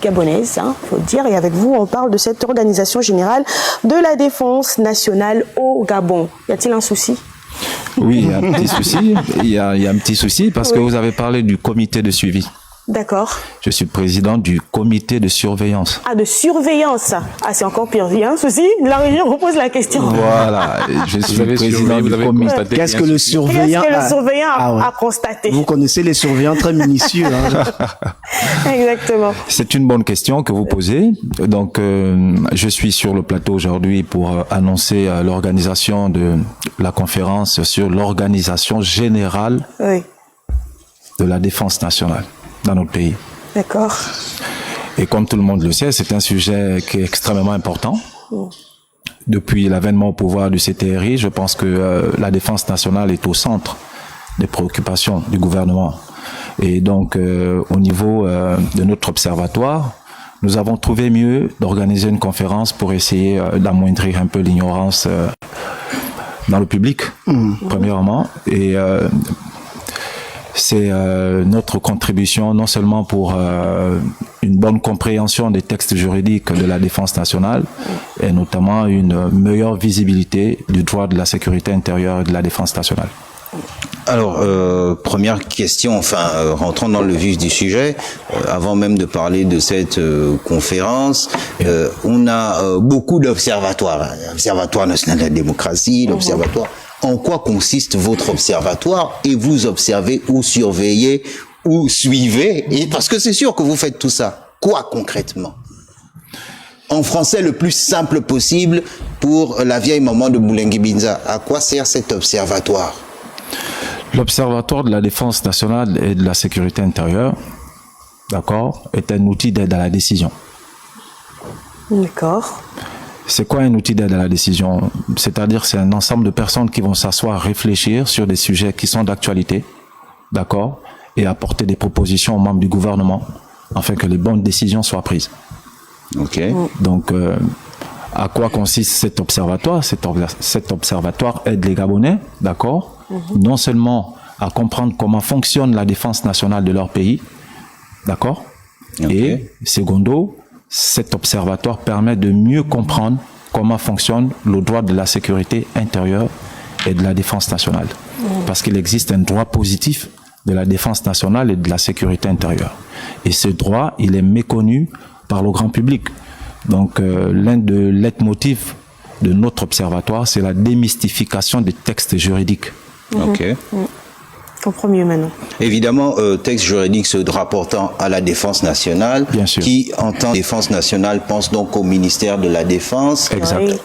gabonaise, faut dire, et avec vous, on parle de cette organisation générale de la défense nationale au Gabon. Y a-t-il un souci? Oui, il y a un petit souci. Il y a un petit souci parce que vous avez parlé du comité de suivi. D'accord. Je suis président du comité de surveillance. Ah, de surveillance. Ah, c'est encore pire. Il y a un souci. La région repose la question. Voilà. Je suis président du comité. Qu'est-ce que le surveillant a constaté? Vous connaissez les surveillants très minutieux. Exactement. C'est une bonne question que vous posez. Donc, je suis sur le plateau aujourd'hui pour annoncer l'organisation de la conférence sur l'organisation générale de la défense nationale dans notre pays. D'accord. Et comme tout le monde le sait, c'est un sujet qui est extrêmement important. Depuis l'avènement au pouvoir du CTRI, je pense que la défense nationale est au centre des préoccupations du gouvernement. Et donc, au niveau de notre observatoire, nous avons trouvé mieux d'organiser une conférence pour essayer d'amoindrir un peu l'ignorance dans le public, premièrement. Et c'est notre contribution non seulement pour une bonne compréhension des textes juridiques de la défense nationale et notamment une meilleure visibilité du droit de la sécurité intérieure et de la défense nationale. Alors, première question, rentrons dans le vif du sujet, avant même de parler de cette conférence, on a beaucoup d'observatoires, l'Observatoire national de la démocratie, l'Observatoire. En quoi consiste votre observatoire et vous observez ou surveillez ou suivez, et parce que c'est sûr que vous faites tout ça. Quoi concrètement? En français le plus simple possible pour la vieille maman de Boulengi Binza, à quoi sert cet observatoire? L'Observatoire de la défense nationale et de la sécurité intérieure, d'accord, est un outil d'aide à la décision. D'accord. C'est quoi un outil d'aide à la décision? C'est-à-dire c'est un ensemble de personnes qui vont s'asseoir, réfléchir sur des sujets qui sont d'actualité, d'accord, et apporter des propositions aux membres du gouvernement afin que les bonnes décisions soient prises. Ok. Donc, à quoi consiste cet observatoire? Cet observatoire aide les Gabonais, d'accord, non seulement à comprendre comment fonctionne la défense nationale de leur pays, d'accord, et secondo, cet observatoire permet de mieux comprendre comment fonctionne le droit de la sécurité intérieure et de la défense nationale. Parce qu'il existe un droit positif de la défense nationale et de la sécurité intérieure. Et ce droit, il est méconnu par le grand public. Donc, l'un des leitmotifs de notre observatoire, c'est la démystification des textes juridiques. Ok. Je comprends mieux maintenant. Évidemment, texte juridique se rapportant à la défense nationale. Bien sûr. Qui, en tant que défense nationale, pense donc au ministère de la Défense. Exact.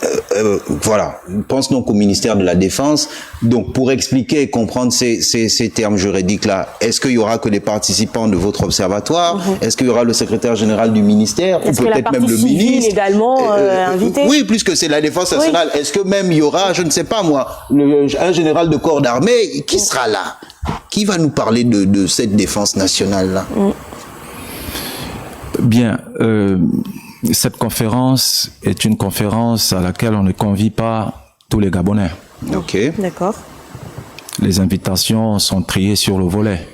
Voilà, pense donc au ministère de la Défense. Donc, pour expliquer et comprendre ces termes juridiques-là, est-ce qu'il y aura que les participants de votre observatoire? Est-ce qu'il y aura le secrétaire général du ministère? Ou peut-être même le ministre également invité? Oui, puisque c'est la défense nationale. Est-ce que même il y aura, je ne sais pas moi, un général de corps d'armée qui sera là? Qui va nous parler de cette défense nationale-là? Bien, cette conférence est une conférence à laquelle on ne convie pas tous les Gabonais. Ok. D'accord. Les invitations sont triées sur le volet.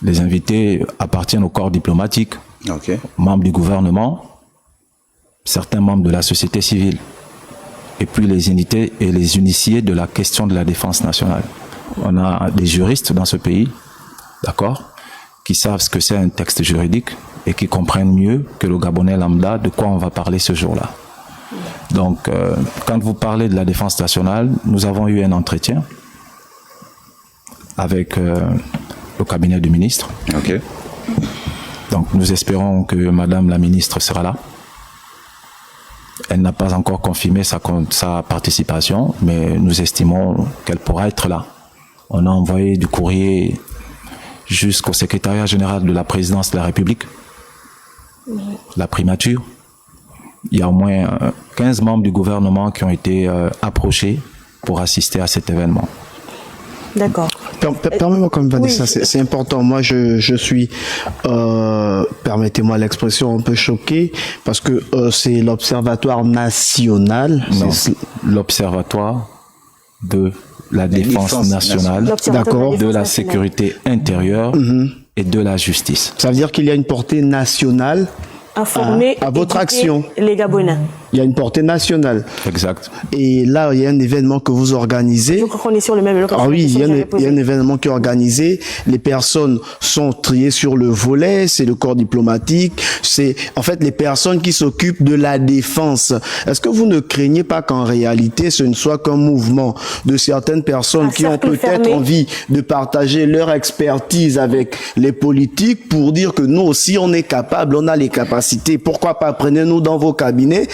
Les invités appartiennent au corps diplomatique, membres du gouvernement, certains membres de la société civile, et puis les unités et les initiés de la question de la défense nationale. On a des juristes dans ce pays, d'accord, qui savent ce que c'est un texte juridique et qui comprennent mieux que le Gabonais lambda de quoi on va parler ce jour-là. Donc, quand vous parlez de la défense nationale, nous avons eu un entretien avec le cabinet du ministre. Ok. Donc, nous espérons que Madame la ministre sera là. Elle n'a pas encore confirmé sa participation, mais nous estimons qu'elle pourra être là. On a envoyé du courrier jusqu'au secrétariat général de la présidence de la République, la primature. Il y a au moins 15 membres du gouvernement qui ont été approchés pour assister à cet événement. D'accord. Permets-moi quand même, Vanessa, c'est important. Moi, je suis, permettez-moi l'expression, un peu choqué, parce que c'est l'Observatoire national. Non, l'Observatoire de la défense nationale, d'accord, de la sécurité intérieure et de la justice. Ça veut dire qu'il y a une portée nationale Informer à votre éduquer action. les Gabonais. Il y a une portée nationale. Exact. Et là, il y a un événement que vous organisez. Je crois qu'on est sur le même Ah oui, il y a un événement qui est organisé. Les personnes sont triées sur le volet. C'est le corps diplomatique. C'est en fait les personnes qui s'occupent de la défense. Est-ce que vous ne craignez pas qu'en réalité, ce ne soit qu'un mouvement de certaines personnes qui ont peut-être envie de partager leur expertise avec les politiques pour dire que nous aussi, on est capable, on a les capacités. Pourquoi pas prenez-nous dans vos cabinets?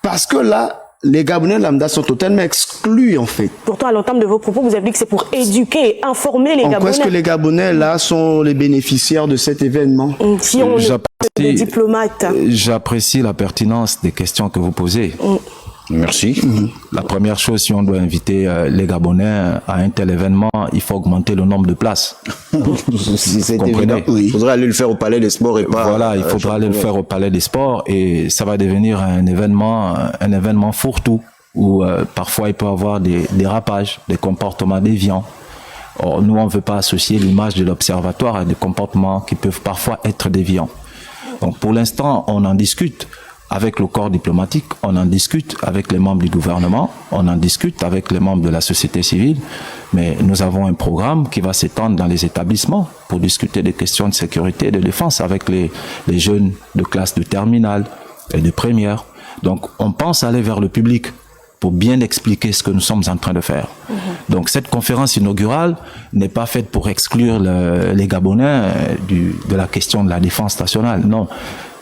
Parce que là, les Gabonais lambda sont totalement exclus, en fait. Pourtant, à l'entame de vos propos, vous avez dit que c'est pour éduquer et informer les Gabonais. Pourquoi est-ce que les Gabonais, là, sont les bénéficiaires de cet événement? Si on est des diplomates. J'apprécie la pertinence des questions que vous posez. Merci. La première chose, si on doit inviter les Gabonais à un tel événement, il faut augmenter le nombre de places. C'est comprenez? évident. Il faudrait aller le faire au Palais des Sports et pas... Voilà, il faudra aller le faire au Palais des Sports et ça va devenir un événement fourre-tout où parfois il peut y avoir des dérapages, des comportements déviants. Or, nous, on ne veut pas associer l'image de l'observatoire à des comportements qui peuvent parfois être déviants. Donc, pour l'instant, on en discute avec le corps diplomatique, on en discute avec les membres du gouvernement, on en discute avec les membres de la société civile, mais nous avons un programme qui va s'étendre dans les établissements pour discuter des questions de sécurité et de défense avec les jeunes de classe de terminale et de première. Donc, on pense aller vers le public pour bien expliquer ce que nous sommes en train de faire. Donc, cette conférence inaugurale n'est pas faite pour exclure les Gabonais de la question de la défense nationale, non.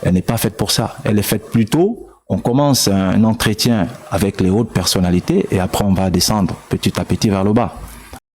Elle n'est pas faite pour ça. Elle est faite plutôt, on commence un entretien avec les hautes personnalités et après on va descendre petit à petit vers le bas.